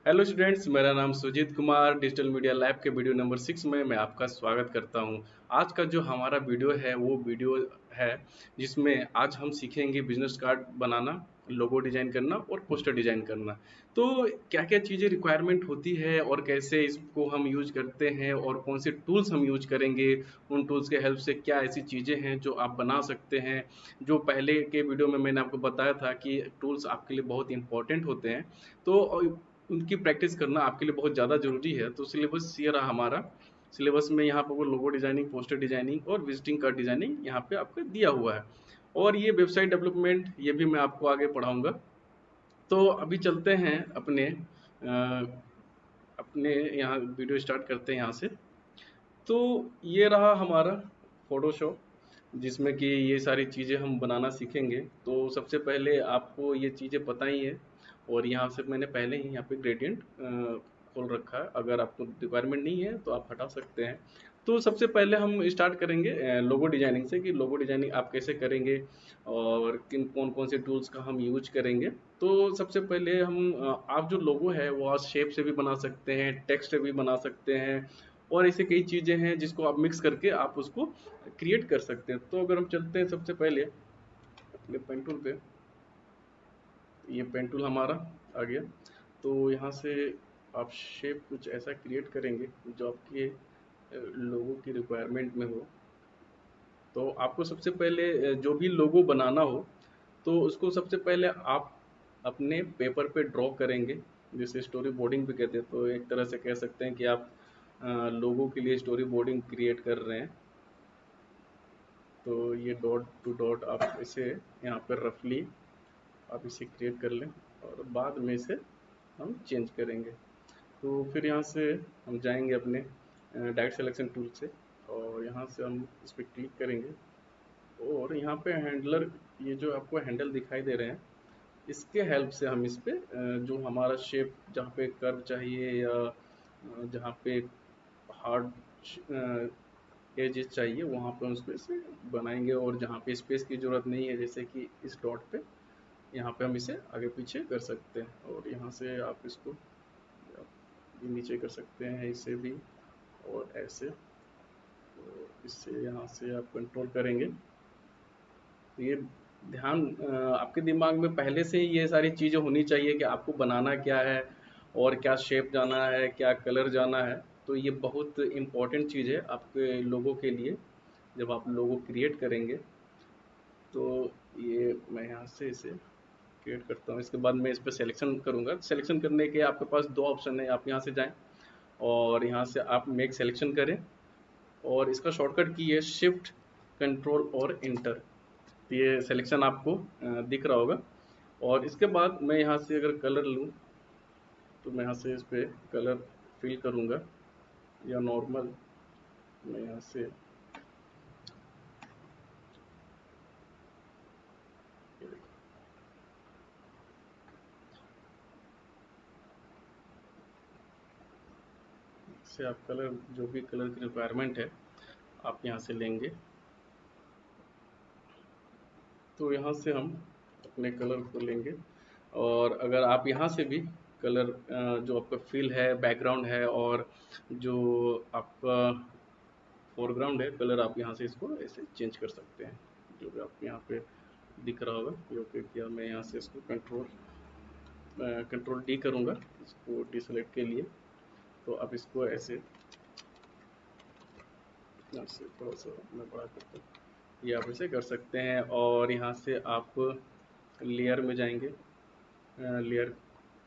Hello students, मेरा नाम Sujit Kumar. Digital media lab के वीडियो नंबर 6 में मैं आपका स्वागत करता हूं। आज का जो हमारा वीडियो है वो वीडियो है जिसमें आज हम सीखेंगे बिजनेस कार्ड बनाना, लोगो डिजाइन करना और पोस्टर डिजाइन करना। तो क्या क्या चीज़ें रिक्वायरमेंट होती है और कैसे इसको हम यूज करते हैं और कौन से टूल्स हम यूज करेंगे, उन टूल्स के हेल्प से क्या ऐसी चीज़ें हैं जो आप बना सकते हैं। जो पहले के वीडियो में मैंने आपको बताया था कि टूल्स आपके लिए बहुत इंपॉर्टेंट होते हैं, तो उनकी प्रैक्टिस करना आपके लिए बहुत ज़्यादा ज़रूरी है। तो सिलेबस ये रहा हमारा। सिलेबस में यहाँ पर वो लोगो डिजाइनिंग, पोस्टर डिजाइनिंग और विजिटिंग कार्ड डिजाइनिंग यहाँ पे आपको दिया हुआ है। और ये वेबसाइट डेवलपमेंट ये भी मैं आपको आगे पढ़ाऊंगा। तो अभी चलते हैं अपने यहाँ वीडियो स्टार्ट करते हैं यहाँ से। तो ये रहा हमारा फोटोशॉप, जिसमें कि ये सारी चीज़ें हम बनाना सीखेंगे। तो सबसे पहले आपको ये चीज़ें पता ही है, और यहाँ से मैंने पहले ही यहाँ पे ग्रेडियंट खोल रखा है। अगर आपको रिक्वायरमेंट नहीं है तो आप हटा सकते हैं। तो सबसे पहले हम स्टार्ट करेंगे लोगो डिजाइनिंग से, कि लोगो डिजाइनिंग आप कैसे करेंगे और किन कौन कौन से टूल्स का हम यूज करेंगे। तो सबसे पहले आप जो लोगो है वो आप शेप से भी बना सकते हैं, टेक्स्ट से भी बना सकते हैं, और ऐसे कई चीज़ें हैं जिसको आप मिक्स करके आप उसको क्रिएट कर सकते हैं। तो अगर हम चलते हैं सबसे पहले अपने पेन टूल पे, ये पेन टूल हमारा आ गया। तो यहाँ से आप शेप कुछ ऐसा क्रिएट करेंगे जो आपके लोगों की रिक्वायरमेंट में हो। तो आपको सबसे पहले जो भी लोगो बनाना हो तो उसको सबसे पहले आप अपने पेपर पे ड्रॉ करेंगे, जिसे स्टोरी बोर्डिंग भी कहते हैं। तो एक तरह से कह सकते हैं कि आप लोगों के लिए स्टोरी बोर्डिंग क्रिएट कर रहे हैं। तो ये डॉट टू डॉट आप इसे यहाँ पर रफली आप इसे क्रिएट कर लें, और बाद में इसे हम चेंज करेंगे। तो फिर यहाँ से हम जाएंगे अपने डायरेक्ट सिलेक्शन टूल से, और यहाँ से हम इस पर क्लिक करेंगे। और यहाँ पे हैंडलर, ये जो आपको हैंडल दिखाई दे रहे हैं, इसके हेल्प से हम इस पे जो हमारा शेप, जहाँ पे कर्व चाहिए या जहाँ पे हार्ड एजेस चाहिए, वहाँ पे हम उसको इसे बनाएंगे। और जहाँ पे स्पेस की ज़रूरत नहीं है, जैसे कि इस डॉट पे, यहाँ पे हम इसे आगे पीछे कर सकते हैं। और यहाँ से आप इसको आप नीचे कर सकते हैं, इसे भी, और ऐसे। तो इससे यहाँ से आप कंट्रोल करेंगे। तो ये ध्यान आपके दिमाग में पहले से ही ये सारी चीज़ें होनी चाहिए कि आपको बनाना क्या है और क्या शेप जाना है, क्या कलर जाना है। तो ये बहुत इम्पोर्टेंट चीज़ है आपके लोगों के लिए, जब आप लोगो क्रिएट करेंगे। तो ये मैं यहाँ से इसे क्रिएट करता हूँ। इसके बाद मैं इस पर सिलेक्शन करूँगा। सिलेक्शन करने के आपके पास दो ऑप्शन है, आप यहाँ से जाएं और यहाँ से आप मेक सिलेक्शन करें, और इसका शॉर्टकट की है शिफ्ट, कंट्रोल और इंटर। तो ये सिलेक्शन आपको दिख रहा होगा। और इसके बाद मैं यहाँ से अगर कलर लूँ, तो मैं यहाँ से इस पर कलर फिल करूँगा, या नॉर्मल मैं यहाँ से से आप कलर, जो भी कलर की रिक्वायरमेंट है आप यहाँ से लेंगे। तो यहाँ से हम अपने कलर को लेंगे, और अगर आप यहाँ से भी कलर, जो आपका फिल है, बैकग्राउंड है, और जो आपका फोरग्राउंड है, कलर आप यहाँ से इसको ऐसे चेंज कर सकते हैं। जो भी आपको यहाँ पे दिख रहा होगा, ये ओके किया। मैं यहाँ से इसको कंट्रोल डी करूँगा, इसको डिसलेक्ट के लिए। तो आप इसको ऐसे, यहाँ से थोड़ा सा मैं बड़ा करता हूँ, ये आप ऐसे कर सकते हैं। और यहाँ से आप लेयर में जाएंगे, लेयर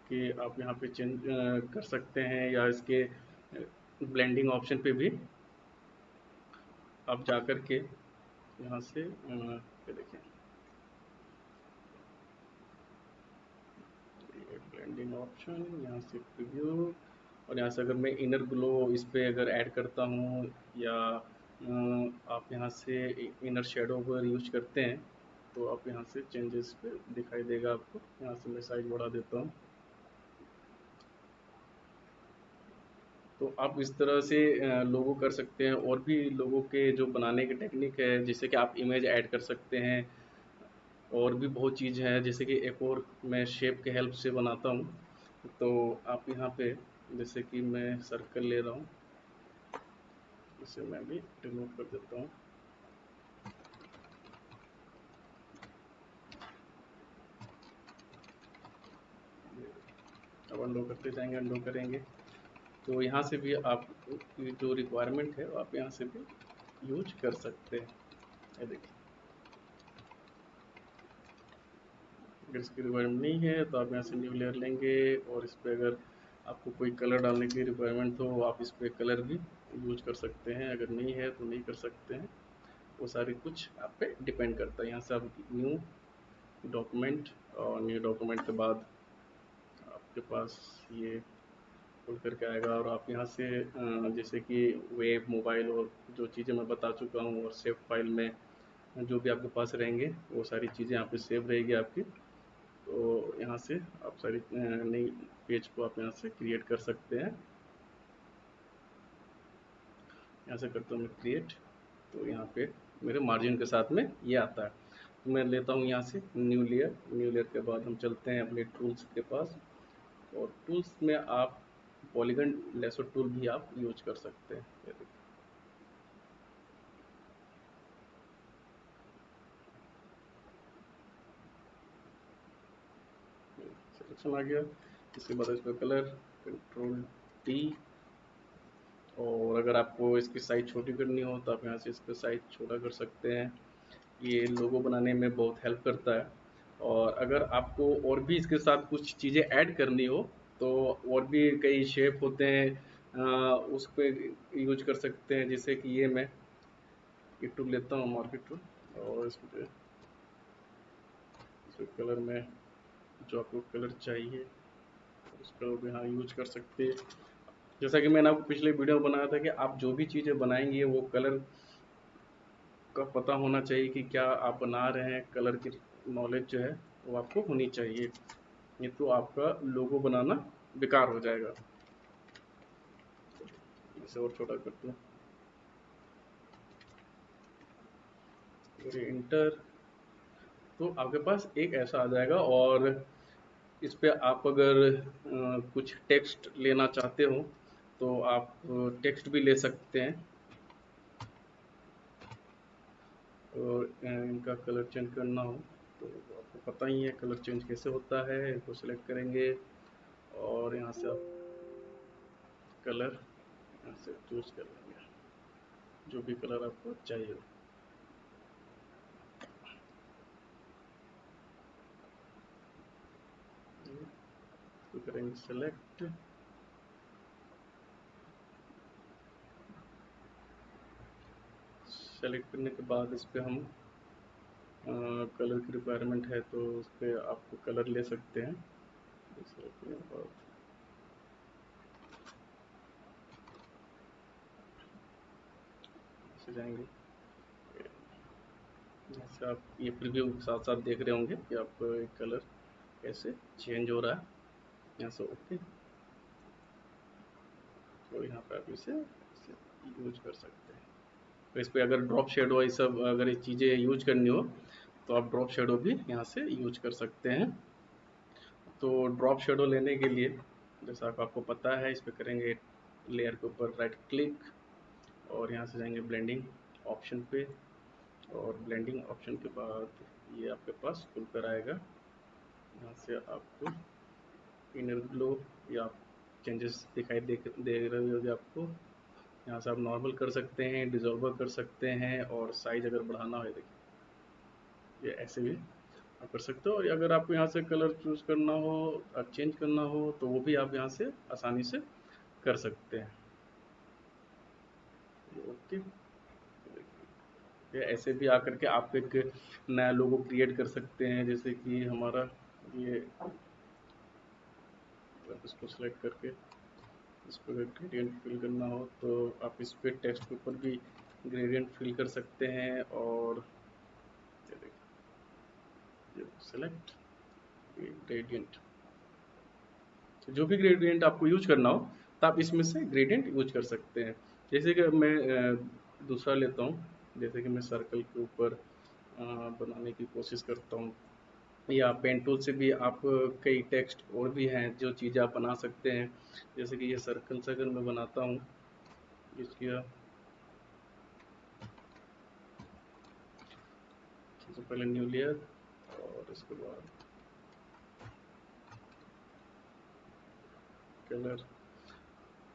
के आप यहाँ पे चेंज कर सकते हैं, या इसके ब्लेंडिंग ऑप्शन पे भी आप जा कर के यहाँ से ये देखें, ये ब्लेंडिंग ऑप्शन, यहाँ से प्रीव्यू। और यहाँ से अगर मैं इनर ग्लो इस पे अगर ऐड करता हूँ, या आप यहाँ से इनर शेडो अगर यूज करते हैं, तो आप यहाँ से चेंजेस पे दिखाई देगा आपको। यहाँ से मैं साइज बढ़ा देता हूँ। तो आप इस तरह से लोगो कर सकते हैं। और भी लोगों के जो बनाने की टेक्निक है, जैसे कि आप इमेज ऐड कर सकते हैं, और भी बहुत चीज़ है, जैसे कि एक और मैं शेप के हेल्प से बनाता हूँ। तो आप यहाँ पे जैसे कि मैं सर्कल ले रहा हूँ, इसे मैं भी रिमूव कर देता हूँ। अब अंडो करते जाएंगे, अंडो करेंगे तो यहाँ से भी आप की जो रिक्वायरमेंट है आप यहाँ से भी यूज कर सकते हैं। ये देखिए, अगर इसकी रिक्वायरमेंट नहीं है तो आप यहाँ से न्यू लेयर लेंगे, और इस पर अगर आपको कोई कलर डालने की रिक्वायरमेंट हो आप इस पर कलर भी यूज कर सकते हैं, अगर नहीं है तो नहीं कर सकते हैं। वो सारी कुछ आप पे डिपेंड करता है। यहाँ से आप न्यू डॉक्यूमेंट, और न्यू डॉक्यूमेंट के बाद आपके पास ये खुल करके आएगा, और आप यहाँ से जैसे कि वेब, मोबाइल और जो चीज़ें मैं बता चुका हूँ, और सेव फाइल में जो भी आपके पास रहेंगे वो सारी चीज़ें यहाँ पे सेव रहेगी आपकी। तो यहाँ से आप सारी नई पेज को आप यहाँ से क्रिएट कर सकते हैं। यहाँ से करता हूँ मैं क्रिएट, तो यहाँ पे मेरे मार्जिन के साथ में ये आता है। तो मैं लेता हूँ यहाँ से न्यू लेयर, न्यू लेयर के बाद हम चलते हैं अपने टूल्स के पास, और टूल्स में आप पॉलीगन लेसो टूल भी आप यूज कर सकते हैं। ये देखिए, सिलेक्शन आ गया। इसके बाद इस पर कलर, कंट्रोल टी, और अगर आपको इसकी साइज छोटी करनी हो तो आप यहाँ से इसका साइज छोटा कर सकते हैं। ये लोगो बनाने में बहुत हेल्प करता है। और अगर आपको और भी इसके साथ कुछ चीज़ें ऐड करनी हो तो और भी कई शेप होते हैं, उस पर यूज कर सकते हैं। जैसे कि ये मैं ये टूल लेता हूँ, मार्केट टूल, और इस कलर में जो आपको कलर चाहिए उसका भी यहाँ यूज कर सकते हैं। जैसा कि मैंने आपको पिछले वीडियो में बनाया था कि आप जो भी चीज़ें बनाएंगे वो कलर का पता होना चाहिए कि क्या आप बना रहे हैं, कलर की नॉलेज जो है वो आपको होनी चाहिए, नहीं तो आपका लोगो बनाना बेकार हो जाएगा। इसे और छोटा करते हैं, और इंटर, तो आपके पास एक ऐसा आ जाएगा। और इस पे आप अगर कुछ टेक्स्ट लेना चाहते हो तो आप टेक्स्ट भी ले सकते हैं। और इनका कलर चेंज करना हो तो आपको पता ही है कलर चेंज कैसे होता है। इसको सेलेक्ट करेंगे और यहाँ से आप कलर यहाँ से चूज कर लेंगे, जो भी कलर आपको चाहिए। तो करेंगे सेलेक्ट, सेलेक्ट करने के बाद इस पर हम कलर की रिक्वायरमेंट है तो उस पर आपको कलर ले सकते हैं। सेलेक्ट करने के बाद से जाएंगे, जैसे आप ये प्रीव्यू के साथ साथ देख रहे होंगे कि आपको एक कलर कैसे चेंज हो रहा है। यहाँ से ओके, तो यहाँ पे आप इसे यूज कर सकते हैं। तो इस पर अगर ड्रॉप शेडो ये सब अगर ये चीज़ें यूज करनी हो तो आप ड्रॉप शेडो भी यहाँ से यूज कर सकते हैं। तो ड्रॉप शेडो लेने के लिए जैसा आपको पता है, इस पर करेंगे लेयर के ऊपर राइट क्लिक, और यहाँ से जाएंगे ब्लेंडिंग ऑप्शन पे, और ब्लेंडिंग ऑप्शन के बाद ये आपके पास खुल कर आएगा। यहाँ से आपको इनर ग्लो या चेंजेस दिखाई दे रहे होंगे आपको। यहाँ से आप नॉर्मल कर सकते हैं, डिजॉल्वर कर सकते हैं, और साइज अगर बढ़ाना हो देखिए ये ऐसे भी आप कर सकते हो। और अगर आपको यहाँ से कलर चूज करना हो, चेंज करना हो तो वो भी आप यहाँ से आसानी से कर सकते हैं। ओके, ये ऐसे भी आकर के आप एक नया लोगो क्रिएट कर सकते हैं। जैसे कि हमारा ये, इसको सेलेक्ट करके इस पर अगर ग्रेडियंट फिल करना हो तो आप इस पर टेक्स्ट के ऊपर भी ग्रेडियंट फिल कर सकते हैं। और सेलेक्ट ग्रेडियंट, जो भी ग्रेडियंट आपको यूज करना हो तो आप इसमें से ग्रेडियंट यूज कर सकते हैं। जैसे कि मैं दूसरा लेता हूँ, जैसे कि मैं सर्कल के ऊपर बनाने की कोशिश करता हूँ, या पेन टूल से भी आप कई टेक्स्ट और भी हैं जो चीज़ें आप बना सकते हैं। जैसे कि ये सर्कल से अगर मैं बनाता हूँ, इसकी सबसे पहले न्यू लेयर, और इसके बाद कलर।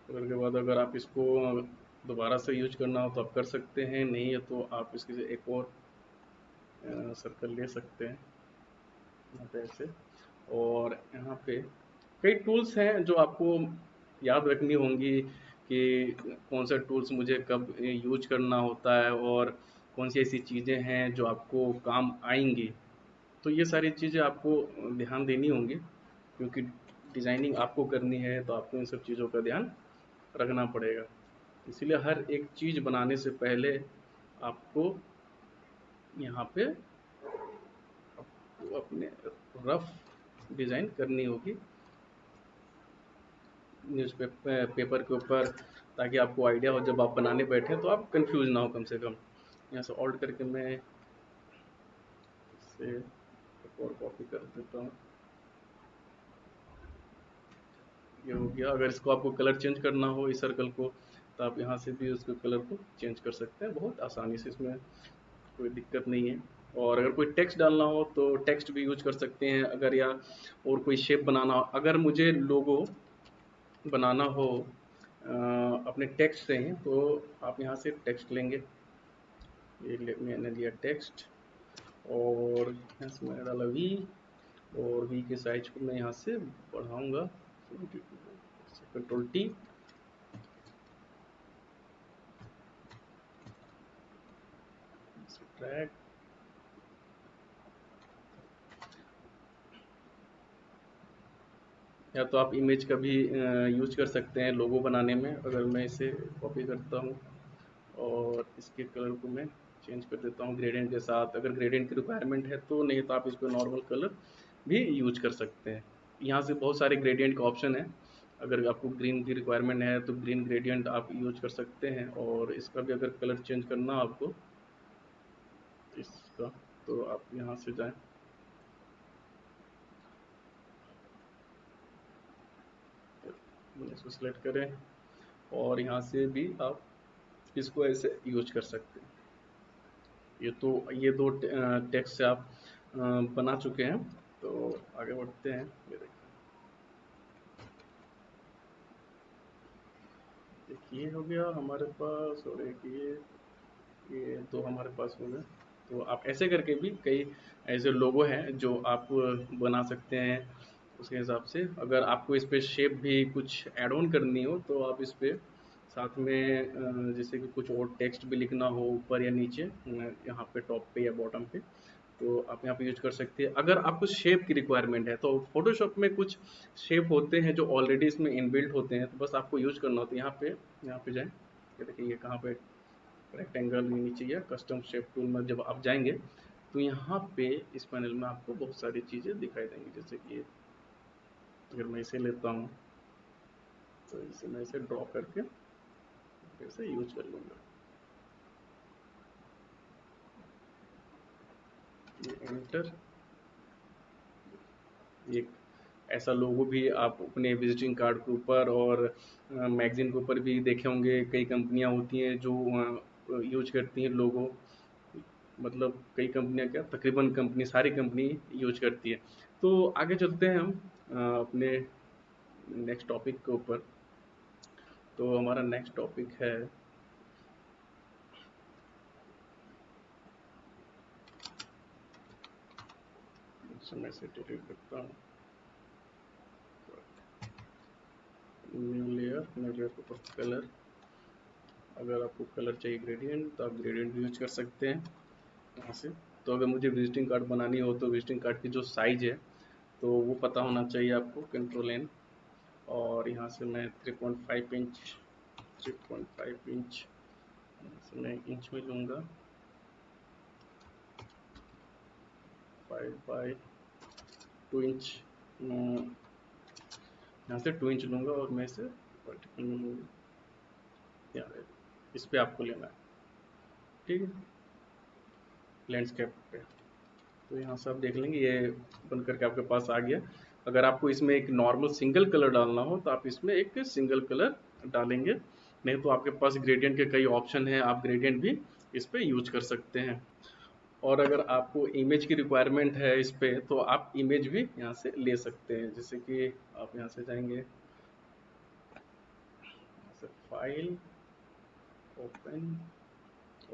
कलर के बाद अगर आप इसको दोबारा से यूज करना हो तो आप कर सकते हैं, नहीं है तो आप इसकी से एक और सर्कल ले सकते हैं यहाँ पे ऐसे। और यहाँ पे कई टूल्स हैं जो आपको याद रखनी होंगी कि कौन सा टूल्स मुझे कब यूज करना होता है, और कौन सी ऐसी चीज़ें हैं जो आपको काम आएंगी। तो ये सारी चीज़ें आपको ध्यान देनी होंगी, क्योंकि डिज़ाइनिंग आपको करनी है तो आपको इन सब चीज़ों का ध्यान रखना पड़ेगा। इसीलिए हर एक चीज़ बनाने से पहले आपको यहाँ पे आपको अपने रफ डिज़ाइन करनी होगी न्यूज़पेपर पेपर के ऊपर, ताकि आपको आइडिया हो जब आप बनाने बैठे तो आप कंफ्यूज ना हो कम से कम। यहाँ से ऑल्ट करके मैं इसे एक और कॉपी कर देता हूँ, ये हो गया। अगर इसको आपको कलर चेंज करना हो इस सर्कल को, तो आप यहाँ से भी उसके कलर को चेंज कर सकते हैं बहुत आसानी से, इसमें कोई दिक्कत नहीं है। और अगर कोई टेक्स्ट डालना हो तो टेक्स्ट भी यूज कर सकते हैं, अगर या और कोई शेप बनाना हो। अगर मुझे लोगो बनाना हो अपने टेक्स्ट से ही, तो आप यहाँ से टेक्स्ट लेंगे। मैंने लिया टेक्स्ट, और यहाँ से मैंने डाला वी, और वी के साइज को मैं यहाँ से बढ़ाऊंगा कंट्रोल टी। ड्रैग, या तो आप इमेज का भी यूज कर सकते हैं लोगो बनाने में। अगर मैं इसे कॉपी करता हूँ और इसके कलर को मैं चेंज कर देता हूँ ग्रेडियंट के साथ, अगर ग्रेडियंट की रिक्वायरमेंट है तो, नहीं तो आप इस पर नॉर्मल कलर भी यूज कर सकते हैं। यहाँ से बहुत सारे ग्रेडियंट का ऑप्शन है। अगर आपको ग्रीन की रिक्वायरमेंट है तो ग्रीन ग्रेडियंट आप यूज कर सकते हैं, और इसका भी अगर कलर चेंज करना हो आपको इसका, तो आप यहाँ से जाएं, इसको सेलेक्ट करें, और यहाँ से भी आप इसको ऐसे यूज कर सकते हैं। ये दो टेक्स्ट से आप बना चुके हैं। तो आगे बढ़ते हैं। ये देखिए, एक ये हो गया हमारे पास, और एक ये दो हमारे पास हो गए। तो आप ऐसे करके भी कई ऐसे लोगो हैं जो आप बना सकते हैं उसके हिसाब से। अगर आपको इस पे शेप भी कुछ ऐड ऑन करनी हो तो आप इस पे साथ में जैसे कि कुछ और टेक्स्ट भी लिखना हो ऊपर या नीचे, यहाँ पे टॉप पे या बॉटम पे, तो आप यहाँ पे यूज कर सकते हैं। अगर आपको शेप की रिक्वायरमेंट है तो फोटोशॉप में कुछ शेप होते हैं जो ऑलरेडी इसमें इनबिल्ट होते हैं, तो बस आपको यूज करना होता है। यहाँ पे जाएं, ये देखिए ये कहाँ पे रेक्टेंगल नीचे या कस्टम शेप टूल में जब आप जाएंगे तो यहाँ पे इस पैनल में आपको बहुत सारी चीज़ें दिखाई देंगी। जैसे कि अगर मैं इसे लेता हूँ तो इसे मैं इसे ड्रॉ करके फिर से यूज कर लूँगा। ये एंटर, एक ऐसा लोगो भी आप अपने विजिटिंग कार्ड के ऊपर और मैगजीन के ऊपर भी देखे होंगे। कई कंपनियां होती हैं जो यूज करती हैं लोगो, मतलब कई कंपनियां क्या, तकरीबन कंपनी सारी कंपनी यूज करती है। तो आगे चलते हैं हम अपने नेक्स्ट टॉपिक के ऊपर। तो हमारा नेक्स्ट टॉपिक है, समय से डिलीट करता हूँ, न्यू लेयर के ऊपर कलर। अगर आपको कलर चाहिए ग्रेडियंट तो आप ग्रेडियंट भी यूज कर सकते हैं यहाँ से। तो अगर मुझे विजिटिंग कार्ड बनानी हो तो विजिटिंग कार्ड की जो साइज है तो वो पता होना चाहिए आपको, कंट्रोल एन। और यहाँ से मैं 3.5 इंच, 3.5 इंच से मैं इंच में लूँगा, 5/2 इंच यहाँ से 2 इंच लूँगा, और मैं इसे वर्टिकल में लूँगा। यहाँ इस पे आपको लेना है, ठीक है, लैंडस्केप पे। तो यहाँ से आप देख लेंगे ये बन करके आपके पास आ गया। अगर आपको इसमें एक नॉर्मल सिंगल कलर डालना हो तो आप इसमें एक सिंगल कलर डालेंगे, नहीं तो आपके पास ग्रेडियंट के कई ऑप्शन हैं, आप ग्रेडियंट भी इस पे यूज कर सकते हैं। और अगर आपको इमेज की रिक्वायरमेंट है इस पे तो आप इमेज भी यहाँ से ले सकते हैं। जैसे कि आप यहाँ से जाएंगे, यहाँ से फाइल, ओपन,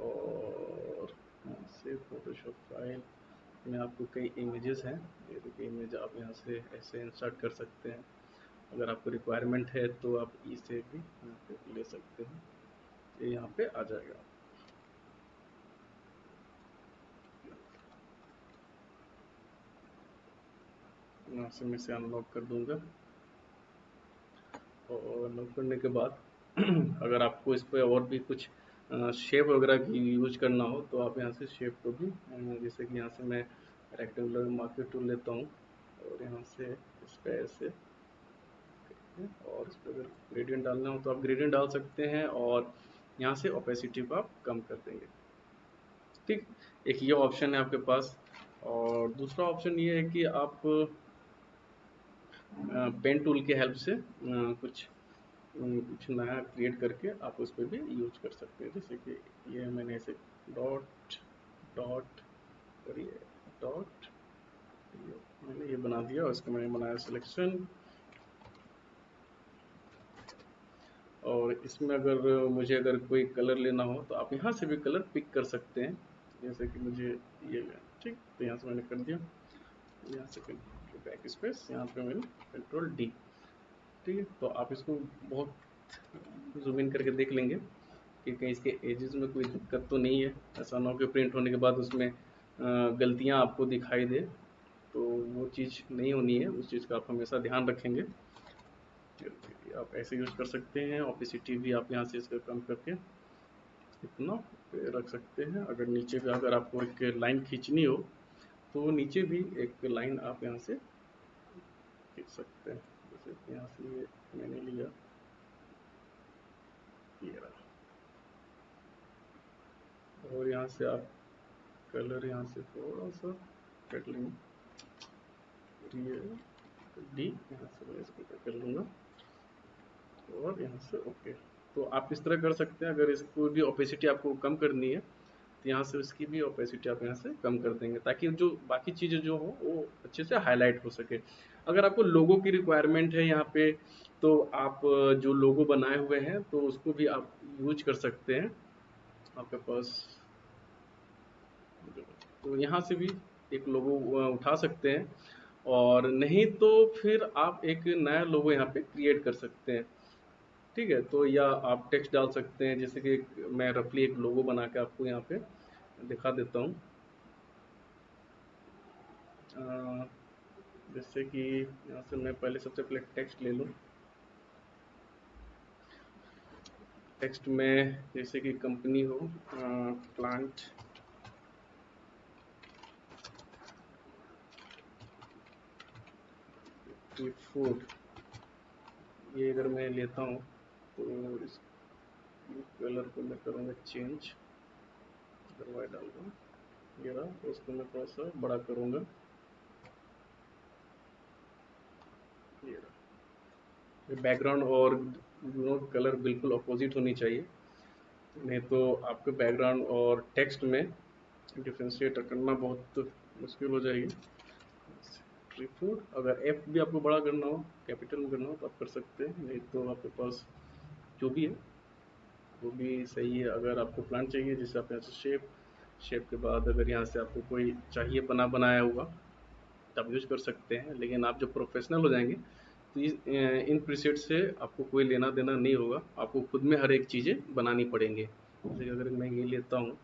और यहाँ से फोटोशॉप फाइल में आपको कई इमेजेस हैं। ये देखिए इमेज आप यहाँ से ऐसे इंसर्ट कर सकते हैं। अगर आपको रिक्वायरमेंट है तो आप इसे भी यहाँ पे ले सकते हैं, ये यहाँ पे आ जाएगा। यहाँ से मैं इसे अनलॉक कर दूंगा, और अनलॉक करने के बाद अगर आपको इस पर और भी कुछ शेप वगैरह की यूज करना हो तो आप यहाँ से शेप को भी जैसे कि यहाँ से मैं रेक्टेंगुलर मार्कर टूल लेता हूँ और यहाँ से इस पर ऐसे, और इस पर अगर ग्रेडियंट डालना हो तो आप ग्रेडियंट डाल सकते हैं, और यहाँ से ओपेसिटी को आप कम कर देंगे। ठीक, एक ये ऑप्शन है आपके पास। और दूसरा ऑप्शन ये है कि आप पेन टूल के हेल्प से कुछ नया क्रिएट करके आप उस पर भी यूज कर सकते हैं। जैसे कि ये मैंने ऐसे डॉट डॉट और ये डॉट, मैंने ये बना दिया और इसका मैंने बनाया सिलेक्शन। और इसमें अगर मुझे अगर कोई कलर लेना हो तो आप यहाँ से भी कलर पिक कर सकते हैं। जैसे कि मुझे ये लेना, ठीक, तो यहाँ से मैंने कर दिया, यहाँ से बैक स्पेस, यहाँ पे मैंने कंट्रोल डी। ठीक है, तो आप इसको बहुत जूम इन करके देख लेंगे कि कहीं इसके एजेस में कोई दिक्कत तो नहीं है। ऐसा ना हो कि प्रिंट होने के बाद उसमें गलतियाँ आपको दिखाई दे, तो वो चीज़ नहीं होनी है, उस चीज़ का आप हमेशा ध्यान रखेंगे। आप ऐसे यूज कर सकते हैं। ऑपेसिटी भी आप यहाँ से इसका कम करके इतना रख सकते हैं। अगर नीचे का अगर आपको एक लाइन खींचनी हो तो नीचे भी एक लाइन आप यहाँ से खींच सकते हैं। जैसे यहाँ से ये मैंने लिया, ये रहा, और यहाँ से आप कलर यहाँ से थोड़ा सा कट लेंगे, ये डी यहाँ से मैं इसको कट कर लूँगा, और यहाँ से ओके। तो आप इस तरह कर सकते हैं। अगर इसको भी ओपेसिटी आपको कम करनी है तो यहाँ से इसकी भी ओपेसिटी आप यहाँ से कम कर देंगे, ताकि जो बाकी चीज़ें जो हो वो अच्छे से हाईलाइट हो सके। अगर आपको लोगो की रिक्वायरमेंट है यहाँ पे तो आप जो लोगो बनाए हुए हैं तो उसको भी आप यूज कर सकते हैं आपके पास। तो यहाँ से भी एक लोगो उठा सकते हैं, और नहीं तो फिर आप एक नया लोगो यहाँ पे क्रिएट कर सकते हैं। ठीक है, तो या आप टेक्स्ट डाल सकते हैं। जैसे कि मैं रफली एक लोगो बना के आपको यहाँ पे दिखा देता हूँ। जैसे कि यहाँ से मैं पहले सबसे पहले टेक्स्ट ले लूँ। टेक्स्ट में जैसे कि कंपनी हो, प्लांट फूड, ये अगर मैं लेता हूँ तो इस कलर को मैं करूँगा चेंज, दरवाजा डालूँगा, ये रहा, तो उसको मैं थोड़ा सा बड़ा करूँगा, ये रहा। बैकग्राउंड और कलर बिल्कुल अपोजिट होनी चाहिए, नहीं तो आपके बैकग्राउंड और टेक्स्ट में डिफ्रेंशिएट करना बहुत मुश्किल हो जाएगी। ट्री फूड, अगर एफ भी आपको बड़ा करना हो, कैपिटल में करना हो तो आप कर सकते हैं, नहीं तो आपके पास जो भी है वो भी सही है। अगर आपको प्लांट चाहिए, जैसे आप यहाँ से शेप, शेप के बाद अगर यहाँ से आपको कोई चाहिए बना बनाया हुआ तो आप यूज कर सकते हैं। लेकिन आप जब प्रोफेशनल हो जाएंगे तो इन प्रीसेट से आपको कोई लेना देना नहीं होगा, आपको खुद में हर एक चीज़ें बनानी पड़ेंगे। जैसे अगर मैं ये लेता हूँ,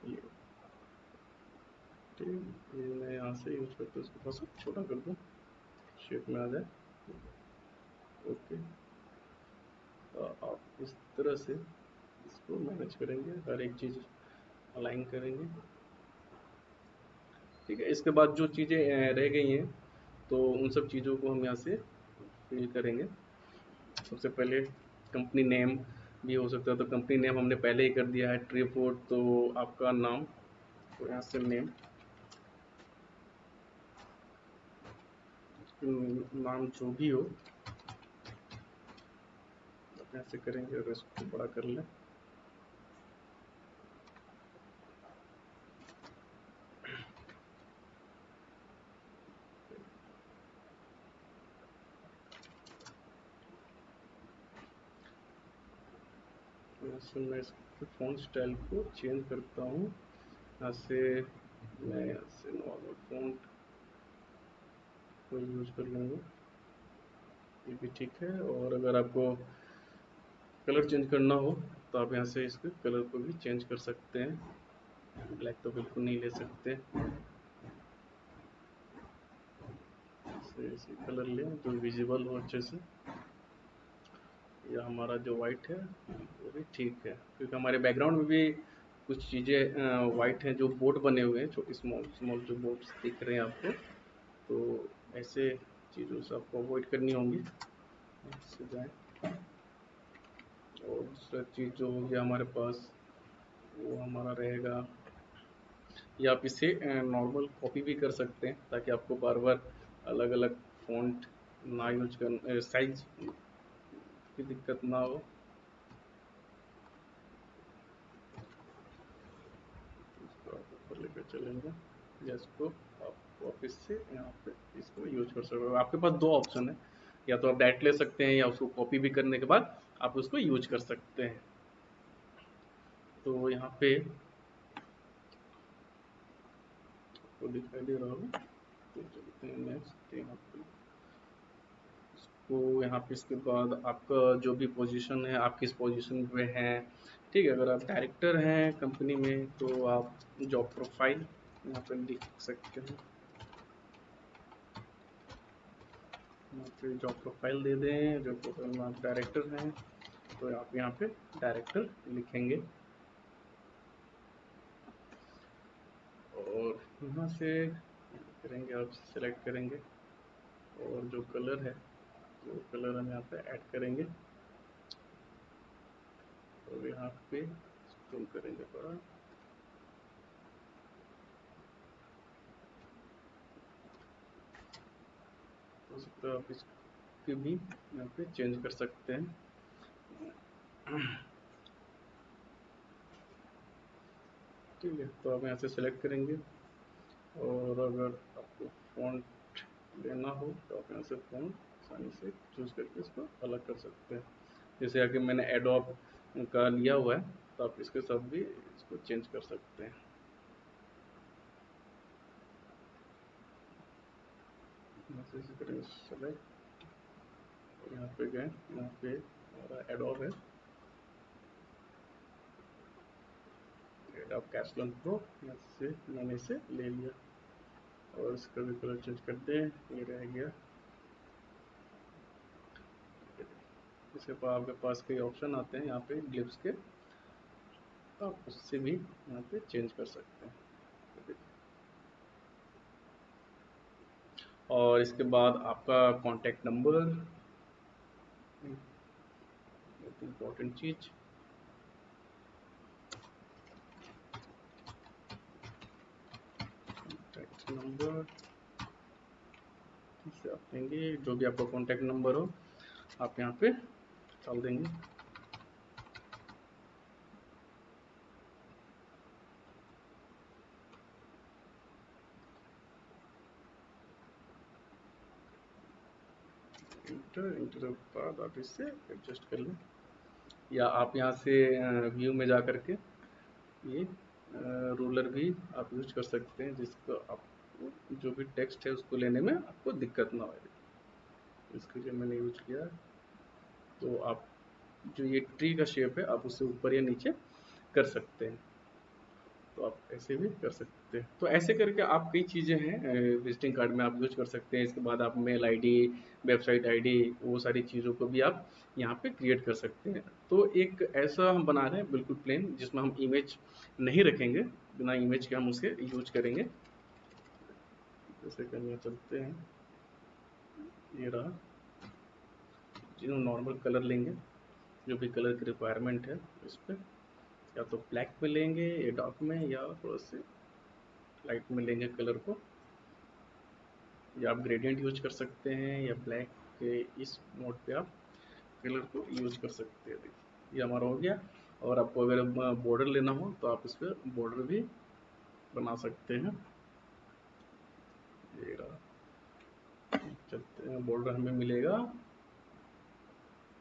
ये ठीक है, ये मैं यहाँ से यूज करता हूँ, इसको थोड़ा सा छोटा कर दूँ, शेप में आ जाए। ओके, तो आप इस तरह से इसको मैनेज करेंगे, हर एक चीज़ अलाइन करेंगे। ठीक है, इसके बाद जो चीज़ें रह गई हैं तो उन सब चीज़ों को हम यहाँ से फिल करेंगे। सबसे पहले कंपनी नेम भी हो सकता है, तो कंपनी नेम हमने पहले ही कर दिया है, ट्री फूड, तो आपका नाम तो यहाँ से नेम नाम जो भी हो आप यहाँ से करेंगे और इसको बड़ा कर लें। तो मैं इसके फ़ॉन्ट स्टाइल को चेंज करता हूँ। यहाँ से मैं यहाँ से नॉर्मल फ़ॉन्ट को यूज कर लूँगा, ये भी ठीक है। और अगर आपको कलर चेंज करना हो तो आप यहाँ से इसके कलर को भी चेंज कर सकते हैं। ब्लैक तो बिल्कुल नहीं ले सकते, ऐसे कलर लें जो विजिबल हो अच्छे से। या हमारा जो वाइट है वो भी ठीक है, क्योंकि हमारे बैकग्राउंड में भी कुछ चीज़ें वाइट हैं, जो बोर्ड बने हुए हैं, छोटे स्मॉल स्मॉल जो बोर्ड्स दिख रहे हैं आपको, तो ऐसे चीज़ों से आपको अवॉइड करनी होंगी। इससे जाएँ। और दूसरा चीज़ जो हो गया हमारे पास वो हमारा रहेगा, या आप इसे नॉर्मल कॉपी भी कर सकते हैं ताकि आपको बार बार अलग अलग फ़ॉन्ट ना यूज कर, साइज की दिक्कत ना हो। इसको आप ऊपर लेकर चलेंगे या इसको आप वापस से यहाँ पे इसको यूज कर सकते हो। आपके पास दो ऑप्शन है, या तो आप डायरेक्ट ले सकते हैं या उसको कॉपी भी करने के बाद आप उसको यूज कर सकते हैं। तो यहाँ पे आपको दिखाई दे रहा होगा, तो चलते हैं नेक्स्ट। यहाँ पे इसको यहाँ पे इसके बाद आपका जो भी पोजीशन है, आप किस पोजीशन पे हैं, ठीक है। अगर आप डायरेक्टर हैं कंपनी में तो आप जॉब प्रोफाइल यहाँ पे लिख सकते हैं। यहाँ पे जॉब प्रोफाइल दे दें, जॉब प्रोफाइल में आप डायरेक्टर हैं तो आप यहाँ पे डायरेक्टर लिखेंगे। और यहाँ से करेंगे, आप सेलेक्ट करेंगे और जो कलर है वो कलर हम यहाँ पे ऐड करेंगे और यहाँ पे जूम करेंगे थोड़ा। हो सकता है आप इसके भी यहाँ पे चेंज कर सकते हैं। ठीक है, तो आप यहाँ से सेलेक्ट करेंगे और अगर आपको फ़ॉन्ट लेना हो तो आप यहाँ से फ़ॉन्ट आसानी से चूज़ करके इसको अलग कर सकते हैं। जैसे आगे मैंने एडोब का लिया हुआ है तो आप इसके साथ भी इसको चेंज कर सकते हैं। यहाँ से इसी तरह सेलेक्ट, यहाँ पे गए, यहाँ पे हमारा एडोब है, एडोब कैप्सन प्रो, यहाँ से मैंने इसे ले लिया और इसका भी कलर चेंज कर दें, ये रह गया। इसके बाद आपके पास कई ऑप्शन आते हैं यहाँ पे ग्लिप्स के, तो आप उससे भी यहाँ पे चेंज कर सकते हैं। और इसके बाद आपका कॉन्टैक्ट नंबर, इम्पोर्टेंट चीज़, कॉन्टैक्ट नंबर इसे आप देंगे, जो भी आपका कॉन्टैक्ट नंबर हो आप यहाँ पे डाल देंगे। इंटर के बाद आप इससे एडजस्ट कर लें, या आप यहाँ से व्यू में जा करके ये रूलर भी आप यूज कर सकते हैं, जिसको आप जो भी टेक्स्ट है उसको लेने में आपको दिक्कत ना हो। इसके लिए मैंने यूज किया। तो आप जो ये ट्री का शेप है आप उससे ऊपर या नीचे कर सकते हैं, तो आप ऐसे भी कर सकते हैं। तो ऐसे करके आप कई चीज़ें हैं विजिटिंग कार्ड में आप यूज कर सकते हैं। इसके बाद आप मेल आईडी, वेबसाइट आईडी, वो सारी चीज़ों को भी आप यहाँ पे क्रिएट कर सकते हैं। तो एक ऐसा हम बना रहे हैं बिल्कुल प्लेन, जिसमें हम इमेज नहीं रखेंगे, बिना इमेज के हम उसे यूज करेंगे। जैसे करने चलते हैं, ये रहा, जिन्हों नॉर्मल कलर लेंगे, जो भी कलर की रिक्वायरमेंट है इस पर, या तो ब्लैक में लेंगे या डार्क में या थोड़ा से लाइट में लेंगे कलर को, या आप ग्रेडियंट यूज कर सकते हैं या ब्लैक के इस मोड पे आप कलर को यूज कर सकते हैं। देखिए ये हमारा हो गया। और आपको अगर बॉर्डर लेना हो तो आप इस पर बॉर्डर भी बना सकते हैं। ये रहा, चलते हैं, बॉर्डर हमें मिलेगा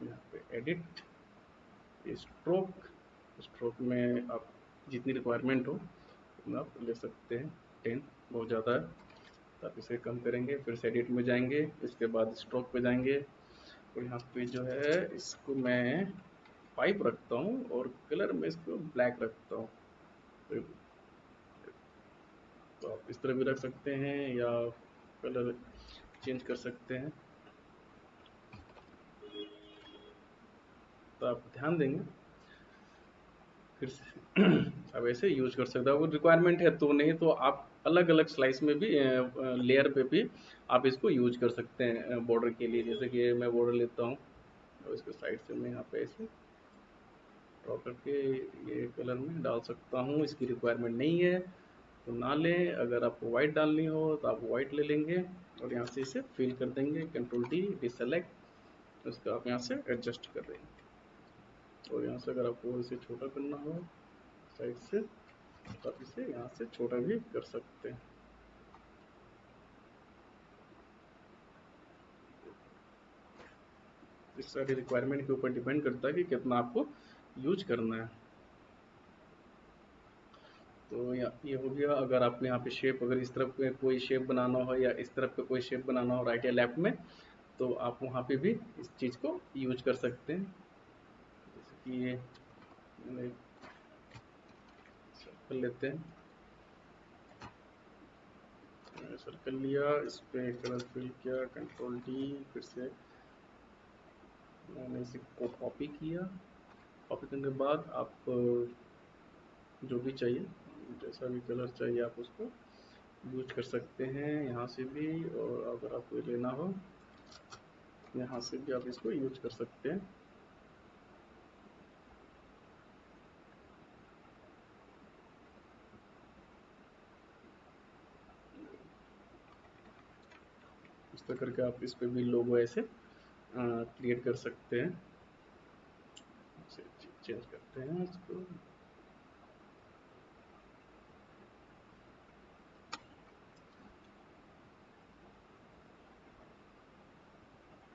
यहाँ पे एडिट स्ट्रोक। स्ट्रोक में आप जितनी रिक्वायरमेंट हो उतना आप ले सकते हैं। 10 बहुत ज़्यादा है तो आप इसे कम करेंगे। फिर से एडिट में जाएंगे, इसके बाद स्ट्रोक पे जाएंगे और यहाँ पे जो है इसको मैं 5 रखता हूँ और कलर में इसको ब्लैक रखता हूँ। तो आप इस तरह भी रख सकते हैं या कलर चेंज कर सकते हैं। तो आप ध्यान देंगे फिर से अब ऐसे यूज कर सकते हो। अगर रिक्वायरमेंट है तो, नहीं तो आप अलग अलग स्लाइस में भी लेयर पे भी आप इसको यूज कर सकते हैं बॉर्डर के लिए। जैसे कि मैं बॉर्डर लेता हूँ और इसके साइड से मैं यहाँ पे ऐसे ड्रॉ करके ये कलर में डाल सकता हूँ। इसकी रिक्वायरमेंट नहीं है तो ना लें। अगर आपको वाइट डालनी हो तो आप वाइट ले लेंगे और यहाँ से इसे फिल कर देंगे, कंट्रोल डी डिसेलेक्ट, उसका आप यहाँ से एडजस्ट कर देंगे। और यहाँ से अगर आपको इसे छोटा करना हो साइड से तो आप इसे यहाँ से छोटा भी कर सकते हैं। इस सारी रिक्वायरमेंट के ऊपर डिपेंड करता है कि कितना आपको यूज करना है। तो ये हो गया। अगर आपने यहाँ पे शेप, अगर इस तरफ पे कोई शेप बनाना हो या इस तरफ पे कोई शेप बनाना हो राइट या लेफ्ट में, तो आप वहाँ पे भी इस चीज़ को यूज कर सकते हैं। जैसे कि ये मैंने सर्कल लेते हैं, सर्कल लिया, इस पे कलर फिल किया, कंट्रोल डी, फिर से मैंने इसे को कॉपी किया। कॉपी करने के बाद आप जो भी चाहिए, जैसा भी कलर चाहिए आप उसको यूज कर सकते हैं यहाँ से भी। और अगर आपको लेना हो यहाँ से भी आप इसको यूज कर सकते हैं। इस तरह करके आप इस पे भी लोगो ऐसे क्रिएट कर सकते हैं। चेंज करते हैं इसको,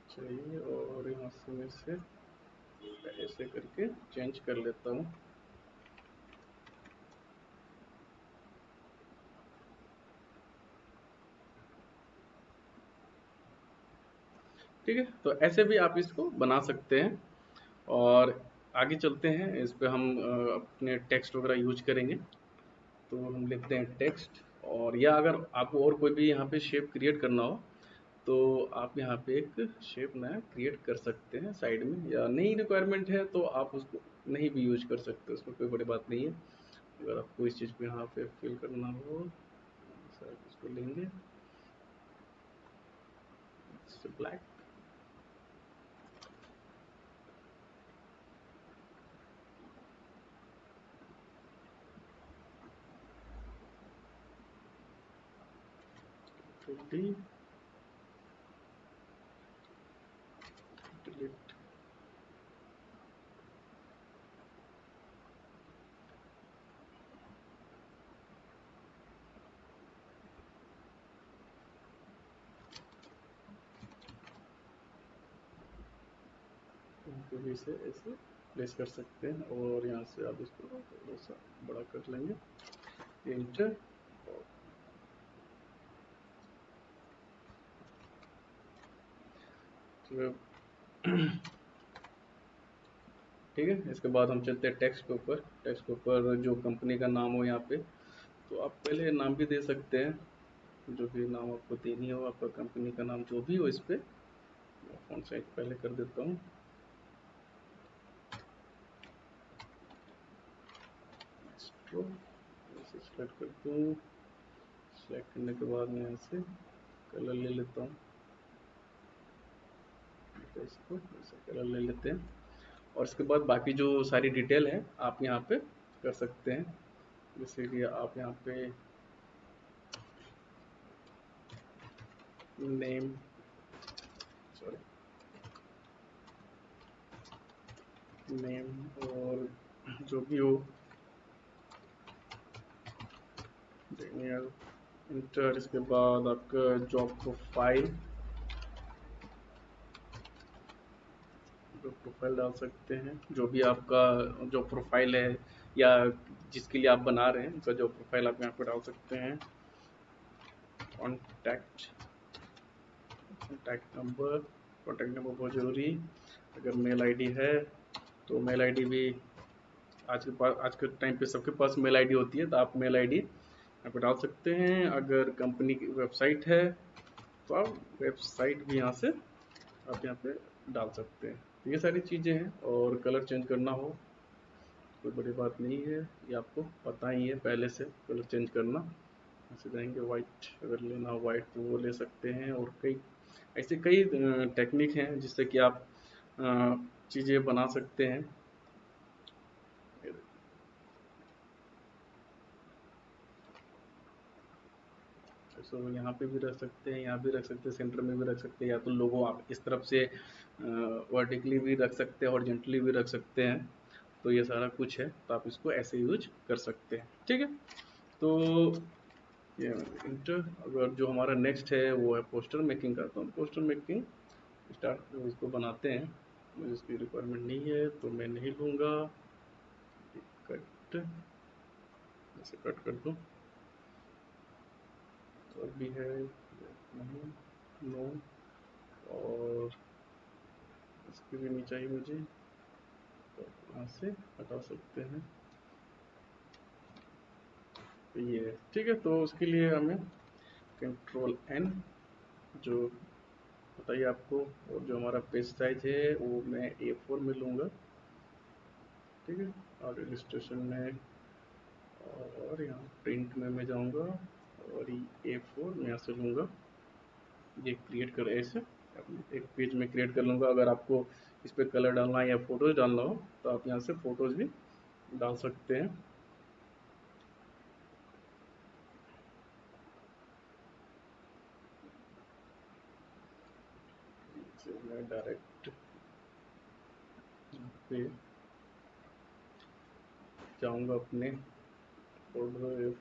चाहिए और यहाँ से मैं इसे ऐसे करके चेंज कर लेता हूँ। ठीक है, तो ऐसे भी आप इसको बना सकते हैं। और आगे चलते हैं, इस पे हम अपने टेक्स्ट वगैरह यूज करेंगे। तो हम लिखते हैं टेक्स्ट। और या अगर आपको और कोई भी यहाँ पे शेप क्रिएट करना हो तो आप यहाँ पे एक शेप नया क्रिएट कर सकते हैं साइड में, या नई रिक्वायरमेंट है तो आप उसको नहीं भी यूज कर सकते, उसमें कोई बड़ी बात नहीं है। अगर आपको इस चीज़ को यहाँ पे फिल करना हो सर इसको लेंगे ब्लैक, डिलीट, भी इसे ऐसे प्लेस कर सकते हैं। और यहाँ से आप इसको थोड़ा सा बड़ा कर लेंगे, इंटर। तो ठीक है, इसके बाद हम चलते हैं टेक्स्ट के ऊपर। टेक्स्ट के ऊपर जो कंपनी का नाम हो यहाँ पे, तो आप पहले नाम भी दे सकते हैं, जो भी नाम आपको देनी हो, आपका कंपनी का नाम जो भी हो। इस पर फ़ॉन्ट साइज पहले कर देता हूँ, सेलेक्ट कर दूँ। सेलेक्ट करने के बाद मैं यहाँ से कलर ले लेता हूँ, इसको कलर ले लेते हैं। और इसके बाद बाकी जो सारी डिटेल है आप यहाँ पे कर सकते हैं। जैसे कि आप यहाँ पे नेम, सॉरी, नेम और जो भी हो डेनियल इंटर। इसके बाद आपका जॉब प्रोफाइल, जो प्रोफाइल डाल सकते हैं, जो भी आपका जो प्रोफाइल है या जिसके लिए आप बना रहे हैं उसका जो प्रोफाइल आप यहाँ पे डाल सकते हैं। कॉन्टैक्ट, कॉन्टैक्ट नंबर बहुत ज़रूरी। अगर मेल आईडी है तो मेल आईडी भी आज के टाइम पे सबके पास मेल आईडी होती है, तो आप मेल आईडी यहाँ पे डाल सकते हैं। अगर कंपनी की वेबसाइट है तो आप वेबसाइट भी यहाँ से आप यहाँ पे डाल सकते हैं। तो ये सारी चीज़ें हैं। और कलर चेंज करना हो कोई बड़ी बात नहीं है, ये आपको पता ही है पहले से कलर चेंज करना। ऐसे जाएंगे वाइट, अगर लेना हो वाइट तो वो ले सकते हैं। और कई ऐसे कई टेक्निक हैं जिससे कि आप चीज़ें बना सकते हैं। तो यहाँ पे भी रख सकते हैं, यहाँ भी रख सकते हैं, सेंटर में भी रख सकते हैं, या तो लोगो आप इस तरफ से वर्टिकली भी रख सकते हैं, हॉरिजॉन्टली भी रख सकते हैं। तो ये सारा कुछ है, तो आप इसको ऐसे यूज कर सकते हैं। ठीक है, तो ये इंटर। अगर जो हमारा नेक्स्ट है वो है पोस्टर मेकिंग का, तो हम पोस्टर मेकिंग स्टार्ट इसको बनाते हैं। मुझे इसकी रिक्वायरमेंट नहीं है तो मैं नहीं लूँगा। कट, ऐसे कट कर दूँ। तो अभी है नहीं, नो, और इसकी भी नहीं चाहिए मुझे, तो यहाँ से हटा सकते हैं। तो ये ठीक है, तो उसके लिए हमें कंट्रोल एन, जो बताइए आपको। और जो हमारा पेज साइज है वो मैं A4 में लूँगा। ठीक है, और इलस्ट्रेशन में और यहाँ प्रिंट में मैं जाऊँगा और A4 मैं यहाँ से लूँगा। ये क्रिएट कर ऐसे एक पेज में क्रिएट कर लूँगा। अगर आपको इस पर कलर डालना है या फोटोज डालना हो तो आप यहाँ से फोटोज भी डाल सकते हैं। मैं डायरेक्ट यहाँ पे जाऊँगा अपने फोल्डर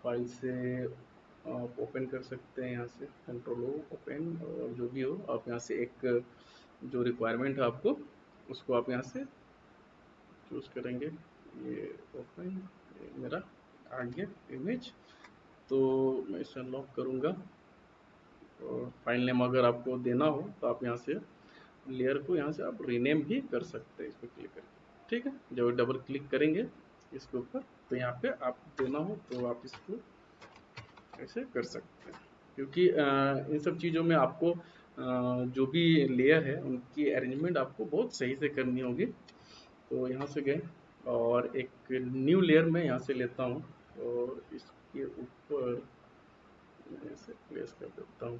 फाइल से आप ओपन कर सकते हैं। यहाँ से कंट्रोल ओ ओपन, और जो भी हो आप यहाँ से एक जो रिक्वायरमेंट है आपको उसको आप यहाँ से चूज़ करेंगे। ये ओपन, मेरा आ गया इमेज, तो मैं इसे अनलॉक करूँगा। और फाइल नेम अगर आपको देना हो तो आप यहाँ से लेयर को यहाँ से आप रीनेम भी कर सकते हैं इस पर क्लिक करके। ठीक है, जब डबल क्लिक करेंगे इसके ऊपर तो यहाँ पे आप देना हो तो आप इसको ऐसे कर सकते हैं। क्योंकि इन सब चीज़ों में आपको जो भी लेयर है उनकी अरेंजमेंट आपको बहुत सही से करनी होगी। तो यहाँ से गए और एक न्यू लेयर में यहाँ से लेता हूँ और इसके ऊपर ऐसे प्लेस कर देता हूँ।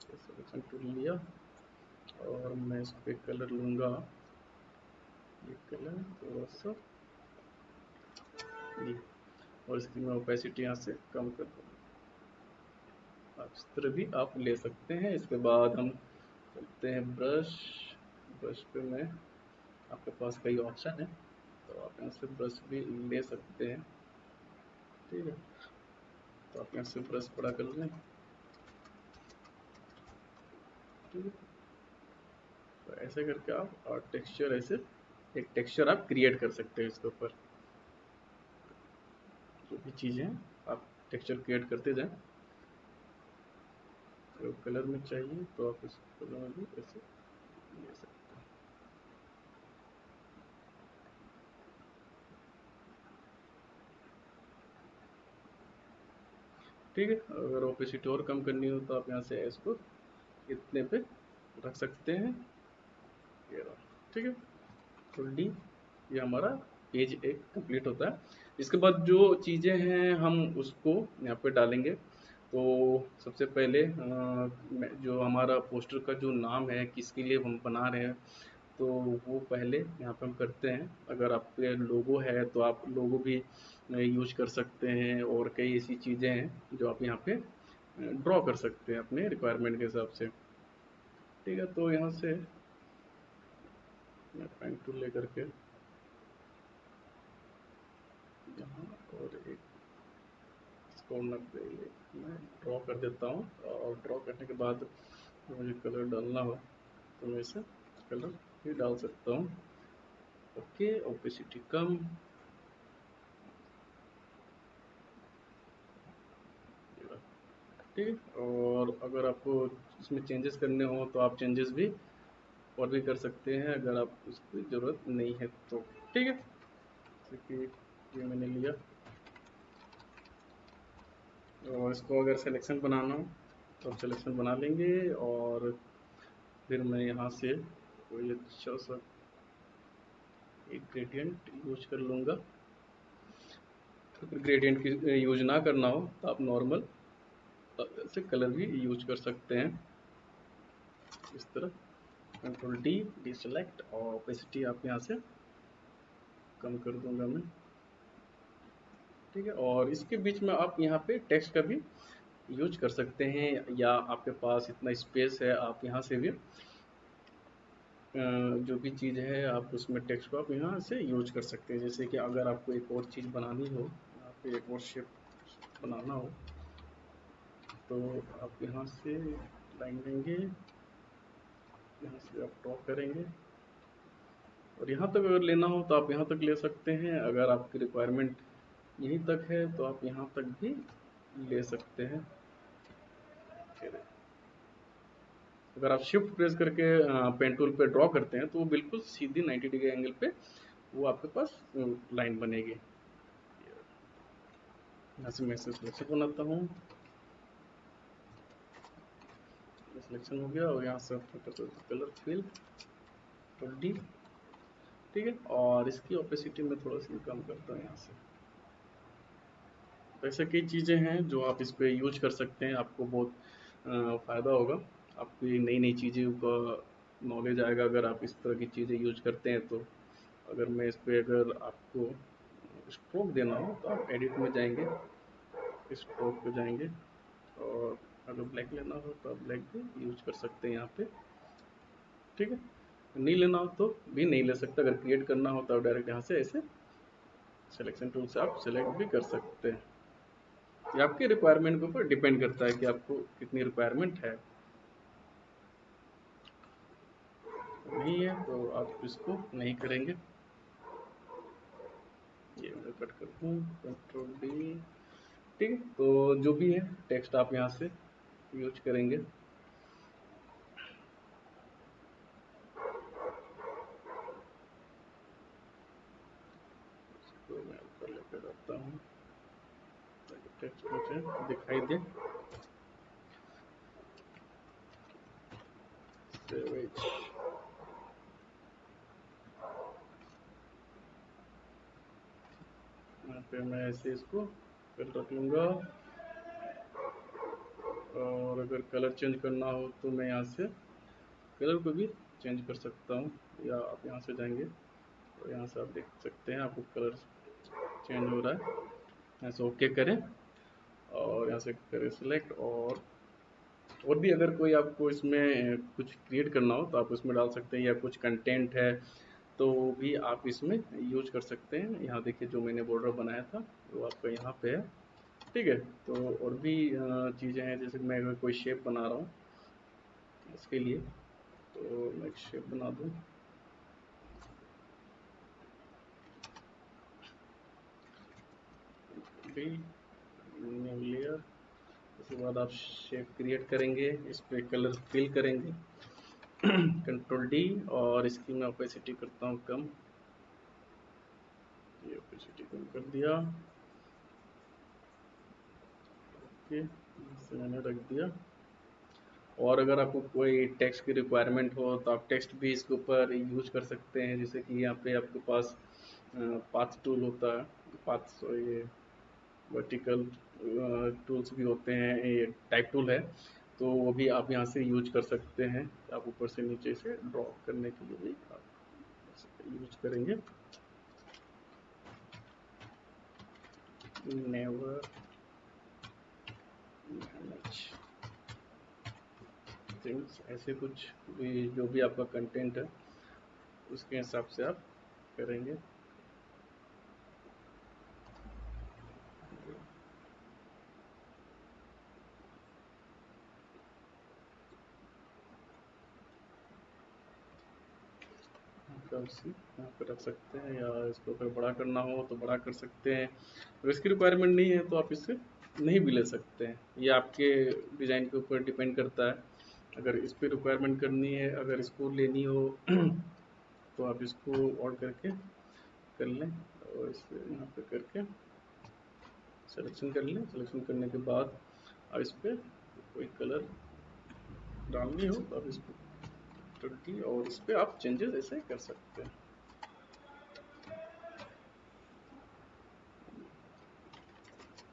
सिलेक्शन टूल लिया और मैं इस पर कलर लूँगा, ये कलर थोड़ा सा ये, और इसकी मैं ओपेसिटी यहाँ से कम कर दूँगा। आप इस तरह भी आप ले सकते हैं। इसके बाद हम चलते हैं ब्रश पे। मैं आपके पास कई ऑप्शन है तो आप यहाँ से ब्रश भी ले सकते हैं। ठीक है, तो आप यहाँ से ब्रश बड़ा कर लें। ठीक है, तो ऐसे करके आप और टेक्सचर ऐसे एक टेक्सचर आप क्रिएट कर सकते हैं इसके ऊपर। जो भी चीज़ें आप टेक्सचर क्रिएट करते जाएं। अगर कलर में चाहिए तो आप इस कलर में भी ऐसे ले सकते हैं। ठीक है, अगर ओपेसिटी और कम करनी हो तो आप यहाँ से इसको इतने पे रख सकते हैं। ये रहा। ठीक है, तो डी, ये हमारा पेज एक कंप्लीट होता है। इसके बाद जो चीज़ें हैं हम उसको यहाँ पे डालेंगे। तो सबसे पहले जो हमारा पोस्टर का जो नाम है किसके लिए हम बना रहे हैं तो वो पहले यहाँ पे हम करते हैं। अगर आपके लोगो है तो आप लोगो भी यूज कर सकते हैं, और कई ऐसी चीज़ें हैं जो आप यहाँ पे ड्रॉ कर सकते हैं अपने रिक्वायरमेंट के हिसाब से। ठीक है, तो यहाँ से मैं पेन टूल लेकर के यहाँ और एक कॉर्नर पे ये मैं ड्रॉ कर देता हूँ, और ड्रॉ करने के बाद मुझे कलर डालना हो तो मैं इसे कलर भी डाल सकता हूँ। ओके, ओपेसिटी कम। ठीक है, और अगर आपको इसमें चेंजेस करने हो तो आप चेंजेस भी और भी कर सकते हैं, अगर आप उसकी ज़रूरत नहीं है तो। ठीक है, जैसे कि ये मैंने लिया, और इसको अगर सिलेक्शन बनाना हो तो आप सिलेक्शन बना लेंगे, और फिर मैं यहाँ से कोई अच्छा सा एक ग्रेडियंट यूज कर लूँगा। अगर ग्रेडियंट की यूज ना करना हो तो आप नॉर्मल से कलर भी यूज कर सकते हैं, इस तरह। कंट्रोल डी, डीसेलेक्ट, और ओपेसिटी आप यहाँ से कम कर दूंगा मैं। ठीक है, और इसके बीच में आप यहाँ पे टेक्स्ट का भी यूज कर सकते हैं, या आपके पास इतना स्पेस है आप यहाँ से भी जो भी चीज़ है आप उसमें टेक्स्ट को आप यहाँ से यूज कर सकते हैं। जैसे कि अगर आपको एक और चीज़ बनानी हो, यहाँ पे एक और शेप बनाना हो, तो आप यहाँ से लाइन लेंगे, यहाँ से आप ड्रॉ करेंगे, और यहाँ तक अगर लेना हो तो आप यहाँ तक ले सकते हैं। अगर आपकी रिक्वायरमेंट यहीं तक है तो आप यहाँ तक भी ले सकते हैं। अगर आप शिफ्ट प्रेस करके पेन टूल पे ड्रॉ करते हैं तो वो बिल्कुल सीधी 90 डिग्री एंगल पे वो आपके पास लाइन बनेगी। यहाँ से मैं सिलेक्शन बनाता हूँ, सिलेक्शन हो गया, और यहाँ से कलर फिल डी। ठीक है, और इसकी ओपेसिटी में थोड़ा सा कम करता हूँ यहाँ से। तो ऐसे कई चीज़ें हैं जो आप इस पे यूज कर सकते हैं, आपको बहुत फ़ायदा होगा, आपको नई नई चीज़ों का नॉलेज आएगा अगर आप इस तरह की चीज़ें यूज करते हैं तो। अगर मैं इस पे अगर आपको स्ट्रोक देना हो तो आप एडिट में जाएंगे, स्ट्रोक पे जाएंगे, और अगर ब्लैक लेना हो तो आप ब्लैक भी यूज कर सकते हैं यहाँ पे। ठीक है, नहीं लेना हो तो भी नहीं ले सकते। अगर क्रिएट करना हो तो आप डायरेक्ट यहाँ से ऐसे सिलेक्शन टूल से आप सिलेक्ट भी कर सकते हैं। ये आपके रिक्वायरमेंट के ऊपर डिपेंड करता है कि आपको कितनी रिक्वायरमेंट है। नहीं है तो आप इसको नहीं करेंगे। ये मैं कट कर दूँ, कंट्रोल डी। ठीक है, तो जो भी है टेक्स्ट आप यहाँ से यूज करेंगे। इसको मैं ऊपर लेकर जाता हूँ ताकि टेक्स्ट मुझे दिखाई दे। यहाँ पे मैं ऐसे इसको कर रख लूँगा, और अगर कलर चेंज करना हो तो मैं यहाँ से कलर को भी चेंज कर सकता हूँ, या आप यहाँ से जाएंगे तो यहाँ से आप देख सकते हैं आपको कलर चेंज हो रहा है। यहाँ से ओके करें, और यहाँ से करें सिलेक्ट, और भी अगर कोई आपको इसमें कुछ क्रिएट करना हो तो आप उसमें डाल सकते हैं, या कुछ कंटेंट है तो भी आप इसमें यूज कर सकते हैं। यहाँ देखिए जो मैंने बॉर्डर बनाया था वो आपका यहाँ पे है। ठीक है, तो और भी चीज़ें हैं, जैसे मैं अगर कोई शेप बना रहा हूँ इसके लिए, तो मैं एक शेप बना दूँ। न्यू लेयर, उसके बाद आप शेप क्रिएट करेंगे, इस पर कलर फिल करेंगे, कंट्रोल डी, और इसकी मैं ओपेसिटी करता हूँ कम। ये ओपेसिटी कम कर दिया। ओके, इसे मैंने रख दिया। और अगर आपको कोई टेक्स्ट की रिक्वायरमेंट हो तो आप टेक्स्ट भी इसके ऊपर यूज कर सकते हैं। जैसे कि यहाँ पे आपके पास पाथ टूल होता है, पाथ ये वर्टिकल टूल्स भी होते हैं, ये टाइप टूल है, तो वो भी आप यहाँ से यूज कर सकते हैं। आप ऊपर से नीचे से ड्रॉ करने के लिए भी आप यूज करेंगे। नेवर मैनेज थिंग्स, ऐसे कुछ भी जो भी आपका कंटेंट है उसके हिसाब से आप करेंगे। कर्सी यहाँ पे रख सकते हैं, या इसको अगर बड़ा करना हो तो बड़ा कर सकते हैं। अगर इसकी रिक्वायरमेंट नहीं है तो आप इससे नहीं भी ले सकते हैं, ये आपके डिज़ाइन के ऊपर डिपेंड करता है। अगर इस पर रिक्वायरमेंट करनी है, अगर इसको लेनी हो तो आप इसको ऑन करके कर लें, और इसे यहाँ पे करके सिलेक्शन कर लें। सिलेक्शन करने के बाद अब इस पर कोई कलर डालनी हो तो आप इसको 20, और इस पर आप चेंजेस ऐसे कर सकते हैं।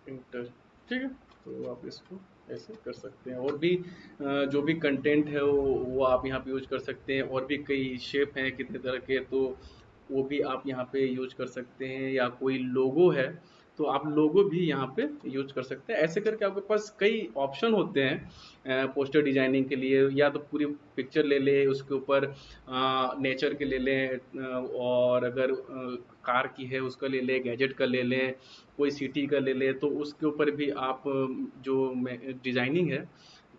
इंटर, ठीक है। तो आप इसको ऐसे कर सकते हैं। और भी जो भी कंटेंट है वो आप यहाँ पे यूज कर सकते हैं। और भी कई शेप हैं कितने तरह के, तो वो भी आप यहाँ पे यूज कर सकते हैं। या कोई लोगो है तो आप लोगो भी यहाँ पे यूज कर सकते हैं। ऐसे करके आपके पास कई ऑप्शन होते हैं पोस्टर डिजाइनिंग के लिए। या तो पूरी पिक्चर ले ले, उसके ऊपर नेचर के ले लें, और अगर कार की है उसका ले लें, गैजेट का ले लें, कोई सिटी का ले ले, तो उसके ऊपर भी आप जो डिजाइनिंग है,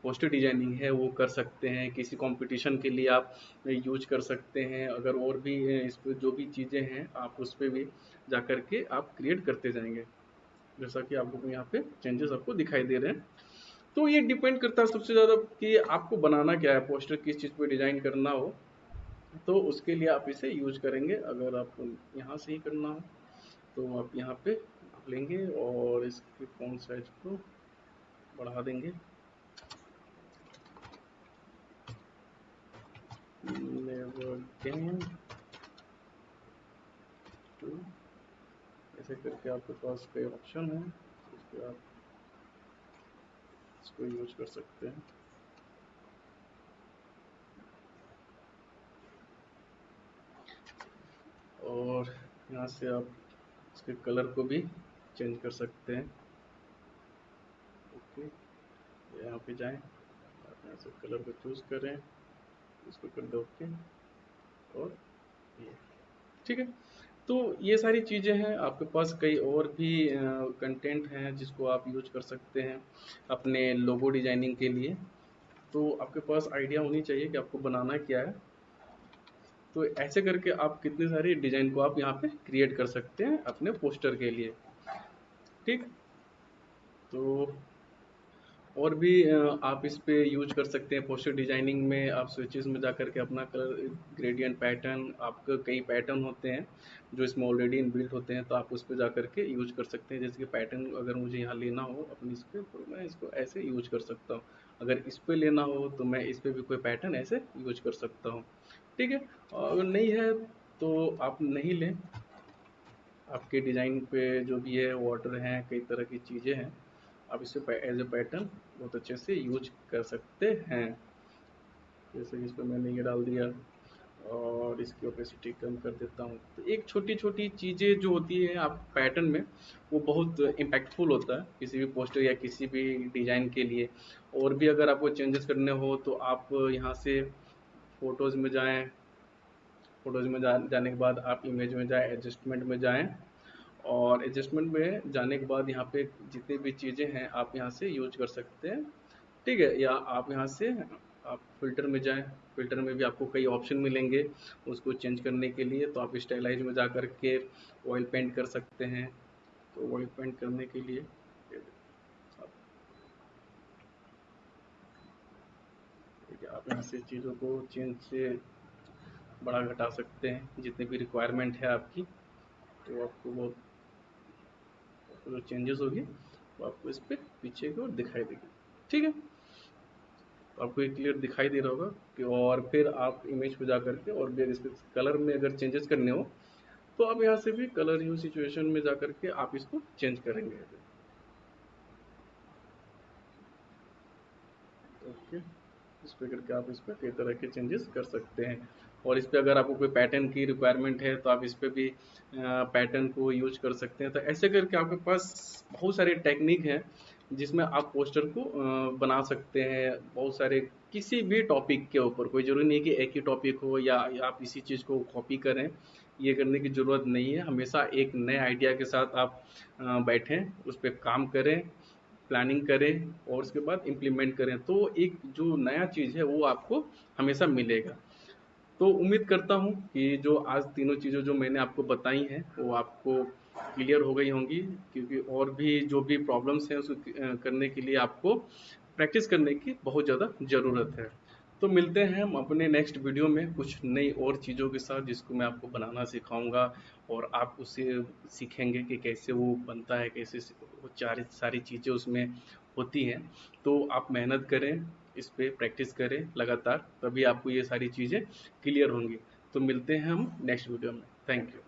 पोस्टर डिजाइनिंग है, वो कर सकते हैं। किसी कंपटीशन के लिए आप यूज कर सकते हैं। अगर और भी इस पर जो भी चीज़ें हैं आप उस पर भी जा कर के आप क्रिएट करते जाएंगे, जैसा कि आपको यहाँ पे चेंजेस आपको दिखाई दे रहे हैं। तो ये डिपेंड करता है सबसे ज़्यादा कि आपको बनाना क्या है, पोस्टर किस चीज़ पे डिज़ाइन करना हो, तो उसके लिए आप इसे यूज करेंगे। अगर आपको यहाँ से ही करना हो तो आप यहाँ पे लेंगे और इसके फॉन्ट साइज को बढ़ा देंगे। नेवर अगेन टू, ऐसे करके आपके पास कई ऑप्शन है, इसको आप इसको यूज कर सकते हैं। और यहाँ से आप इसके कलर को भी चेंज कर सकते हैं। ओके, यहाँ पे जाएं, आप यहाँ से कलर को चूज करें, इसको कर दो ओके, और ये ठीक है। तो ये सारी चीज़ें हैं। आपके पास कई और भी कंटेंट हैं जिसको आप यूज कर सकते हैं अपने लोगो डिजाइनिंग के लिए। तो आपके पास आइडिया होनी चाहिए कि आपको बनाना क्या है। तो ऐसे करके आप कितने सारे डिजाइन को आप यहाँ पे क्रिएट कर सकते हैं अपने पोस्टर के लिए, ठीक। तो और भी आप इस पे यूज कर सकते हैं पोस्टर डिजाइनिंग में। आप स्विचेस में जा करके अपना कलर ग्रेडियंट पैटर्न, आपके कई पैटर्न होते हैं जो इसमें ऑलरेडी इनबिल्ट होते हैं, तो आप उस पर जा करके यूज कर सकते हैं। जैसे कि पैटर्न अगर मुझे यहाँ लेना हो अपनी इस पे, तो मैं इसको ऐसे यूज कर सकता हूँ। अगर इस पे लेना हो तो मैं इस पे भी कोई पैटर्न ऐसे यूज कर सकता हूँ, ठीक है। और अगर नहीं है तो आप नहीं लें। आपके डिज़ाइन पे जो भी है वाटर हैं, कई तरह की चीज़ें हैं, आप इसे एज ए पैटर्न बहुत अच्छे से यूज कर सकते हैं। जैसे कि इस पर मैंने ये डाल दिया और इसकी ओपेसिटी कम कर देता हूँ। तो एक छोटी छोटी चीज़ें जो होती है आप पैटर्न में, वो बहुत इम्पैक्टफुल होता है किसी भी पोस्टर या किसी भी डिज़ाइन के लिए। और भी अगर आपको चेंजेस करने हो तो आप यहाँ से फ़ोटोज़ में जाएँ, फ़ोटोज़ में जाने के बाद आप इमेज में जाएँ, एडजस्टमेंट में जाएँ, और एडजस्टमेंट में जाने के बाद यहाँ पे जितनी भी चीज़ें हैं आप यहाँ से यूज कर सकते हैं, ठीक है। या आप यहाँ से आप फिल्टर में जाएं, फिल्टर में भी आपको कई ऑप्शन मिलेंगे उसको चेंज करने के लिए। तो आप स्टाइलाइज में जा कर के ऑयल पेंट कर सकते हैं। तो ऑयल पेंट करने के लिए आप आप यहाँ से चीज़ों को चेंज से बड़ा घटा सकते हैं जितनी भी रिक्वायरमेंट है आपकी। तो आपको वो जो चेंजेस होगी वो आपको इस पर पीछे की ओर दिखाई देगी, ठीक है। तो आपको ये क्लियर दिखाई दे रहा होगा कि, और फिर आप इमेज पे जा करके और भी इसके कलर में अगर चेंजेस करने हो तो आप यहाँ से भी कलर ह्यू सिचुएशन में जा करके आप इसको चेंज करेंगे। ओके, इस पे करके आप इस पर कई तरह के चेंजेस कर सकते हैं। और इस पे अगर आपको कोई पैटर्न की रिक्वायरमेंट है तो आप इस पे भी पैटर्न को यूज कर सकते हैं। तो ऐसे करके आपके पास बहुत सारे टेक्निक हैं जिसमें आप पोस्टर को बना सकते हैं बहुत सारे किसी भी टॉपिक के ऊपर। कोई ज़रूरी नहीं कि एक ही टॉपिक हो या आप इसी चीज़ को कॉपी करें, ये करने की ज़रूरत नहीं है। हमेशा एक नए आइडिया के साथ आप बैठें, उस पे काम करें, प्लानिंग करें और उसके बाद इम्प्लीमेंट करें, तो एक जो नया चीज़ है वो आपको हमेशा मिलेगा। तो उम्मीद करता हूँ कि जो आज तीनों चीज़ें जो मैंने आपको बताई हैं वो आपको क्लियर हो गई होंगी, क्योंकि और भी जो भी प्रॉब्लम्स हैं उसको करने के लिए आपको प्रैक्टिस करने की बहुत ज़्यादा ज़रूरत है। तो मिलते हैं हम अपने नेक्स्ट वीडियो में कुछ नई और चीज़ों के साथ, जिसको मैं आपको बनाना सिखाऊंगा और आप उसे सीखेंगे कि कैसे वो बनता है, कैसे वो सारी चीज़ें उसमें होती हैं। तो आप मेहनत करें, इस पे प्रैक्टिस करें लगातार, तभी आपको ये सारी चीज़ें क्लियर होंगी। तो मिलते हैं हम नेक्स्ट वीडियो में। Thank you.